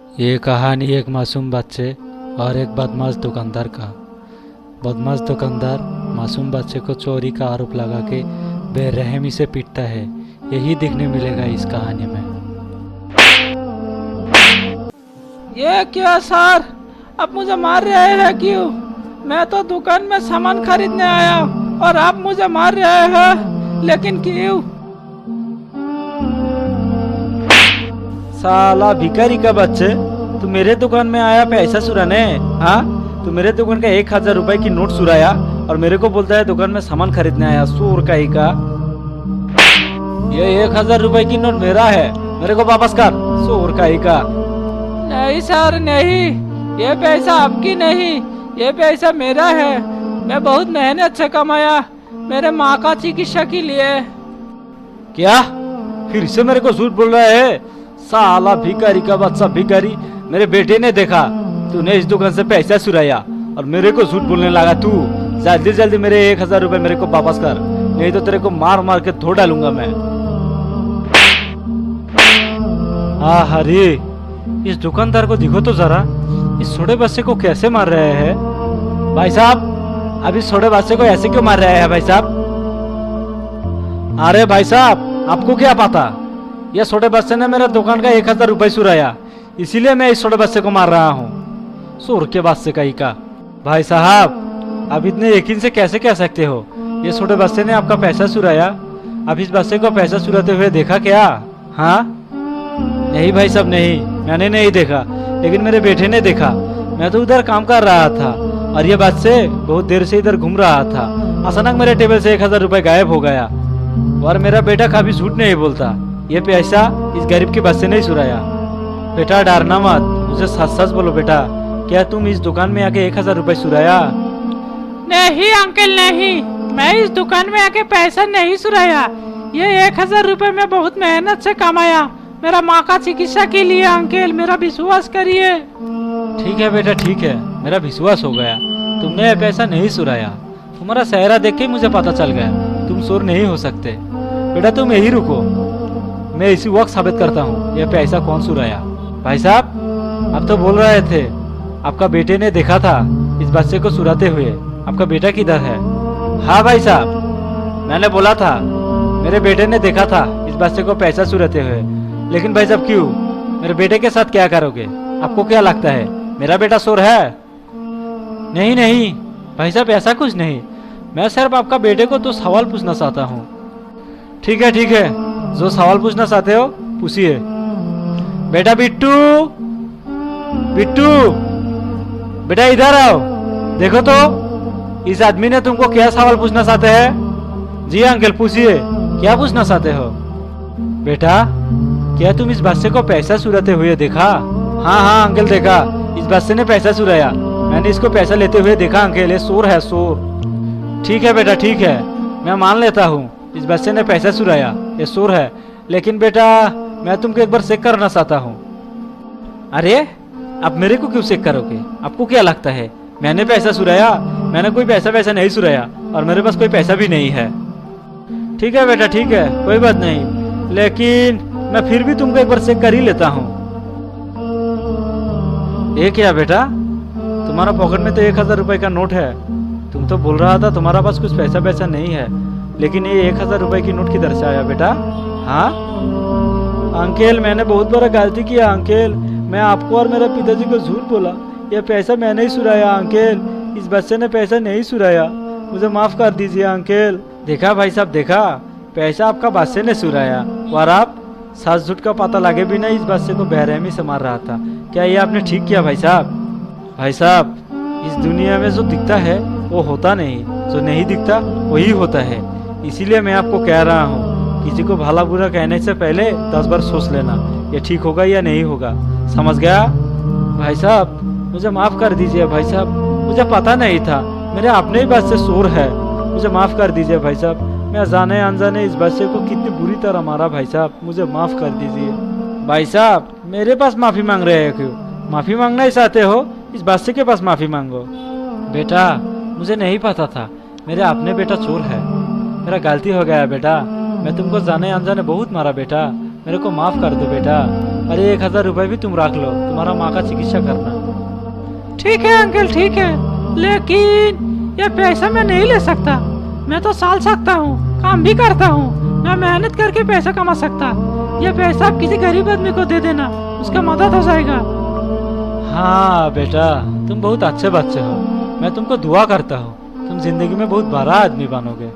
ये कहानी एक मासूम बच्चे और एक बदमाश दुकानदार का। बदमाश दुकानदार मासूम बच्चे को चोरी का आरोप लगा के बेरहमी से पीटता है। यही देखने मिलेगा इस कहानी में। ये क्या सर, आप मुझे मार रहे हैं क्यों? मैं तो दुकान में सामान खरीदने आया और आप मुझे मार रहे हैं, लेकिन क्यों? साला भिखारी का बच्चे, तू मेरे दुकान में आया पैसा चुराने? हाँ, तू मेरे दुकान का 1000 रुपए की नोट चुराया और मेरे को बोलता है दुकान में सामान खरीदने आया। चोर का ही का। ये 1000 रुपए की नोट मेरा है, मेरे को वापस कर। चोर का ही का। नहीं सर नहीं, ये पैसा आपकी नहीं, ये पैसा मेरा है। मैं बहुत मेहनत से कमाया, मेरे माँ का चिकित्सा के लिए। क्या फिर से मेरे को झूठ बोल रहा है? साला भिखारी का बच्चा भिखारी। मेरे बेटे ने देखा तूने इस दुकान से पैसा चुराया और मेरे को झूठ बोलने लगा। तू जल्दी जल्दी मेरे 1000 रुपए मेरे को वापस कर, नहीं तो तेरे को मार मार के धो डालूंगा मैं। हरे, इस दुकानदार को देखो तो जरा, इस छोटे बच्चे को कैसे मार रहे हैं। भाई साहब, अब इस छोटे बच्चे को ऐसे क्यों मार रहे हैं भाई साहब? अरे भाई साहब, आपको क्या पता? यह छोटे बच्चे ने मेरा दुकान का 1000 रुपए चुराया, इसीलिए मैं इस छोटे बच्चे को मार रहा हूँ। चोर के बच्चे का ही का। भाई साहब, आप इतने यकीन से कैसे कह सकते हो ये छोटे बच्चे ने आपका पैसा चुराया? आप इस बच्चे को पैसा चुराते हुए देखा क्या? हाँ नहीं भाई साहब नहीं, मैंने नहीं देखा, लेकिन मेरे बेटे ने देखा। मैं तो उधर काम कर रहा था और ये बच्चे बहुत देर से इधर घूम रहा था। अचानक मेरे टेबल से 1000 रुपए गायब हो गया और मेरा बेटा कभी झूठ नहीं बोलता। ये पैसा इस गरीब के बच्चे ने चुराया। बेटा डरना मत, मुझे सच सच बोलो बेटा, क्या तुम इस दुकान में आके 1000 रुपए चुराया? नहीं अंकल नहीं, मैं इस दुकान में आके पैसा नहीं चुराया। ये 1000 रुपए मैं बहुत मेहनत से कमाया, मेरा माँ का चिकित्सा के लिए। अंकल मेरा विश्वास करिए। ठीक है बेटा ठीक है, मेरा विश्वास हो गया। तुमने ये पैसा नहीं चुराया, तुम्हारा चेहरा देख के मुझे पता चल गया तुम चोर नहीं हो सकते। बेटा तुम यही रुको, मैं इसी वक्त साबित करता हूँ यह पैसा कौन चुराया। भाई साहब, आप तो बोल रहे थे आपका बेटे ने देखा था इस बच्चे को चुराते हुए। आपका बेटा किधर है? हाँ भाई साहब, मैंने बोला था मेरे बेटे ने देखा था इस बच्चे को पैसा चुराते हुए। लेकिन भाई साहब क्यों? मेरे बेटे के साथ क्या करोगे? आपको क्या लगता है मेरा बेटा चोर है? नहीं नहीं भाई साहब, ऐसा कुछ नहीं, मैं सिर्फ आपका बेटे को तो सवाल पूछना चाहता हूँ। ठीक है, जो सवाल पूछना चाहते हो पूछिए। बेटा बिट्टू, बिट्टू बेटा इधर आओ, देखो तो इस आदमी ने तुमको क्या सवाल पूछना चाहते हैं। जी अंकल पूछिए, क्या पूछना चाहते हो? बेटा क्या तुम इस बच्चे को पैसा चुराते हुए देखा? हाँ अंकल देखा, इस बच्चे ने पैसा चुराया, मैंने इसको पैसा लेते हुए देखा अंकल। ये चोर है चोर। ठीक है बेटा ठीक है, मैं मान लेता हूँ इस बच्चे ने पैसा चुराया, ये चोर है। लेकिन बेटा मैं तुमको एक बार चेक करना चाहता हूँ। अरे आप मेरे को क्यों चेक करोगे? आपको क्या लगता है मैंने पैसा चुराया? मैंने कोई पैसा नहीं चुराया और मेरे पास कोई पैसा भी नहीं है। ठीक है बेटा ठीक है, कोई बात नहीं, लेकिन मैं फिर भी तुमको एक बार चेक कर ही लेता हूँ। ये क्या बेटा, तुम्हारा पॉकेट में तो 1000 रुपए का नोट है। तुम तो बोल रहा था तुम्हारा पास कुछ पैसा नहीं है, लेकिन ये 1000 रुपए की नोट किधर से आया बेटा? हाँ अंकल, मैंने बहुत बड़ा गलती किया अंकल, मैं आपको और मेरे पिताजी को झूठ बोला। यह पैसा मैंने ही चुराया अंकल, इस बच्चे ने पैसा नहीं चुराया, मुझे माफ कर दीजिए अंकल। देखा भाई साहब देखा, पैसा आपका बच्चे ने चुराया और आप सच झूठ का पता लगे बिना इस बच्चे को बेरहमी से मार रहा था। क्या ये आपने ठीक किया भाई साहब? भाई साहब, इस दुनिया में जो दिखता है वो होता नहीं, जो नहीं दिखता वही होता है। इसीलिए मैं आपको कह रहा हूँ, किसी को भला बुरा कहने से पहले 10 बार सोच लेना ये ठीक होगा या नहीं होगा। समझ गया? भाई साहब मुझे माफ कर दीजिए भाई साहब, मुझे पता नहीं था, मेरे अपने ही बच्चे चोर है, मुझे माफ कर दीजिए भाई साहब। मैं जाने अनजाने इस बच्चे को कितनी बुरी तरह मारा भाई साहब, मुझे माफ कर दीजिए। भाई साहब मेरे पास माफी मांग रहे हैं क्यों? माफी मांगना ही चाहते हो, इस बच्चे के पास माफी मांगो। बेटा मुझे नहीं पता था मेरे अपने बेटा चोर है, मेरा गलती हो गया बेटा, मैं तुमको जाने अनजाने बहुत मारा बेटा, मेरे को माफ कर दो बेटा। अरे 1000 रुपए भी तुम रख लो, तुम्हारा माँ का चिकित्सा करना। ठीक है अंकल ठीक है, लेकिन ये पैसा मैं नहीं ले सकता। मैं तो साल सकता हूँ, काम भी करता हूँ, मैं मेहनत करके पैसा कमा सकता। ये पैसा आप किसी गरीब आदमी को दे देना, उसका मदद हो जाएगा। हाँ बेटा, तुम बहुत अच्छे बच्चे हो, मैं तुमको दुआ करता हूँ, तुम जिंदगी में बहुत बड़ा आदमी बनोगे।